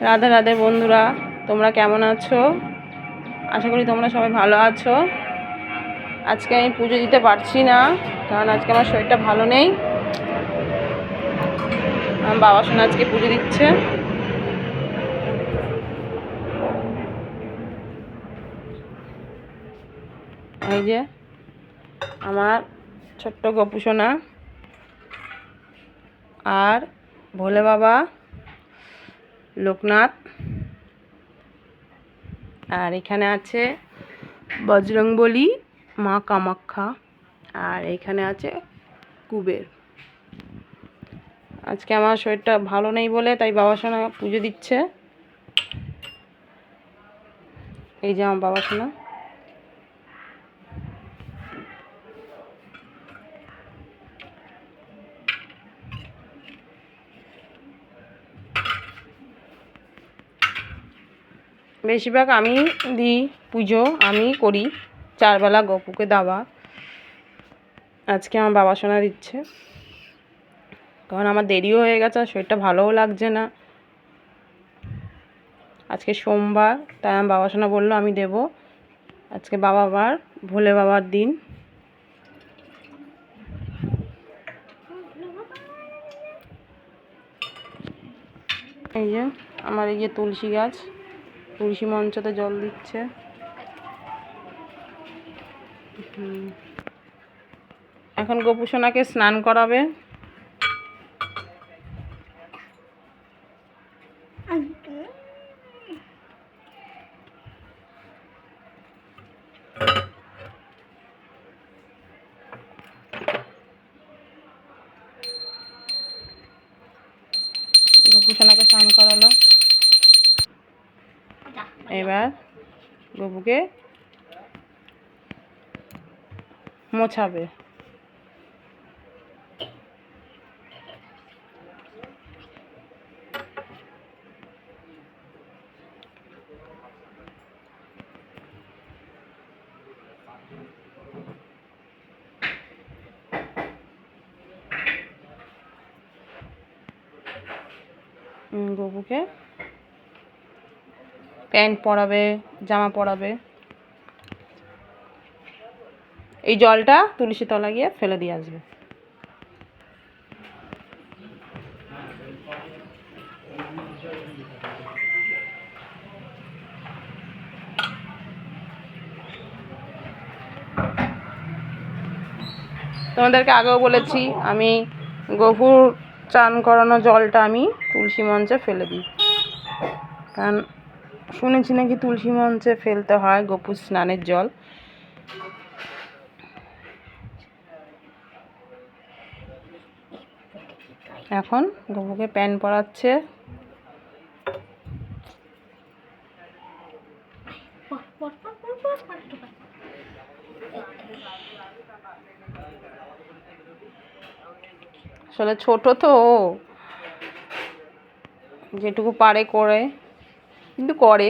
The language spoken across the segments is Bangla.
রাধে রাধে বন্ধুরা, তোমরা কেমন আছো? আশা করি তোমরা সবাই ভালো আছো। আজকে আমি পুজো দিতে পারছি না, কারণ আজকে আমার শরীরটা ভালো নেই। আমার বাবা সোনা আজকে পুজো দিচ্ছে। এই যে আমার ছোট্ট গপু সোনা আর ভোলে বাবা, লোকনাথ, আর এখানে আছে বজরংবলী, মা কামাখ্যা, আর এখানে আছে কুবের। আজকে আমার শরীরটা ভালো নেই বলে তাই বাবা সোনা পুজো দিচ্ছে। এই যে আমার বাবা সোনা। বেশিরভাগ আমি দিই পুজো, আমি করি 4 বেলা গপুকে দাওয়া। আজকে আমার বাবা সোনা দিচ্ছে, কারণ আমার দেরিও হয়ে গেছে আর শরীরটা ভালোও লাগছে না। আজকে সোমবার, তাই আমার বাবা সোনা বললো আমি দেব। আজকে বাবার ভোলে বাবার দিন। এই যে আমার এই যে তুলসী গাছ, তুলসী মঞ্চতে জল দিচ্ছে। এখন গপু সোনাকে স্নান করাবে। গপু সোনাকে স্নান করালো। এবার গপুকে মোছাবে। গপুকে প্যান্ট পরাবে, জামা পরাবে। এই জলটা তুলসী তলা গিয়ে ফেলে দিয়ে আসবে। তোমাদেরকে আগেও বলেছি, আমি গপুর চান করানো জলটা আমি তুলসী মঞ্চে ফেলে দিই, কারণ শুনেছি নাকি তুলসী মঞ্চে ফেলতে হয় গপুর স্নানের জল। এখন গপুকে প্যান্ট পরাচ্ছে। আসলে ছোট তো, যেটুকু পারে করে, কিন্তু করে।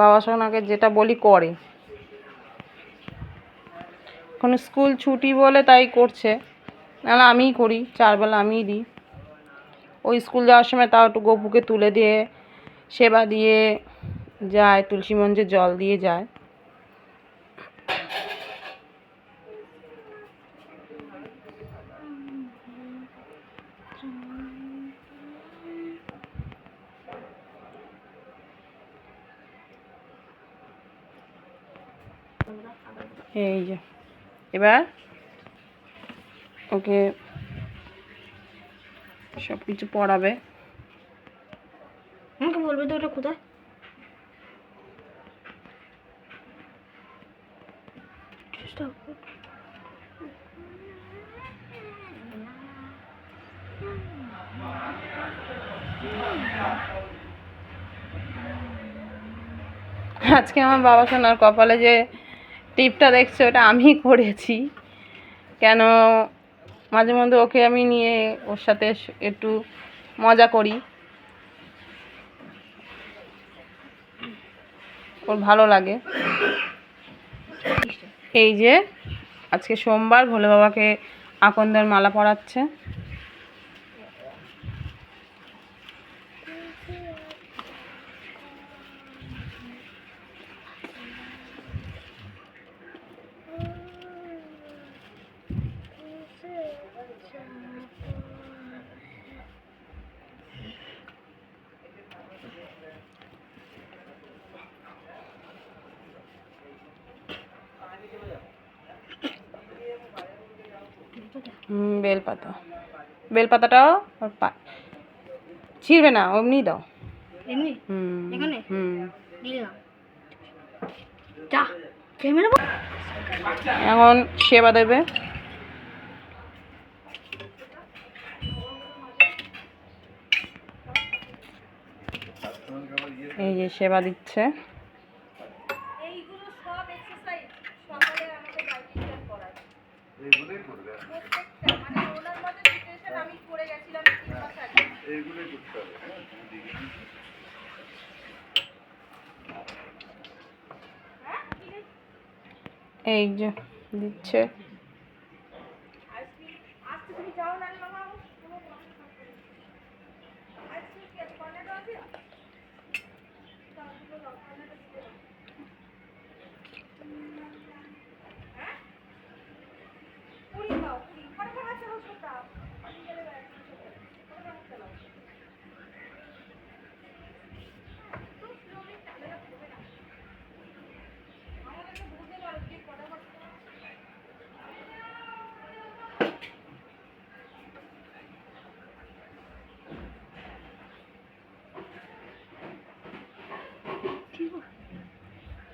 বাবা সোনাকে যেটা বলি করে। এখন স্কুল ছুটি বলে তাই করছে, নাহলে আমিই করি, 4 বেলা আমিই দিই। ওই স্কুল যাওয়ার সময় তাও একটু গপুকে তুলে দিয়ে সেবা দিয়ে যায়, তুলসী মঞ্চে জল দিয়ে যায়। এই যে এবার ওকে সব কিছু পড়াবে। আমাকে বলবে তো ওটা কোথায়? আজকে আমার বাবা সোনার কপালে যে টিপটা দেখছো, ওটা আমি করেছি। কেন, মাঝে মধ্যে ওকে আমি নিয়ে ওর সাথে একটু মজা করি, ওর ভালো লাগে। এই যে আজকে সোমবার, ভোলে বাবাকে আকন্দের মালা পরাচ্ছে। বেলপাতা, বেলপাতাটাও ছিঁড়বে না, অমনি দাও। এমনি হুম এখানে হুম দিলাম। যা ক্যামেরা এখন সেবা দেবে। এই যে সেবা দিচ্ছে। এইগুলো সব এক্সারসাইজ সকালে আমাদের ডাইটিশিয়ান করায়। এইগুলোই করবে প্রত্যেকটা, মানে ওনার মধ্যে সিচুয়েশন আমি করে গেছিলাম 3 মাস আগে। এইগুলোই করতে হবে। হ্যাঁ এই যে দিচ্ছে। আজকে আজকে তুমি যাও না রে বাবা, কোনো কথা থাকবে না। আজকে কি আছে কর্নাডো আছে? তাহলে তো কর্নাডো দিতে হবে। হ্যাঁ পুরি দাও, পুরি ফটাফট আছে ওষুধটা পানি গেলে ফটাফট চালাও। তো স্লোলি চালালে হবে না, আমাদেরকে বুঝতে পারো কি ফটাফট।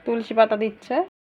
তুলসী পাতা দিচ্ছে।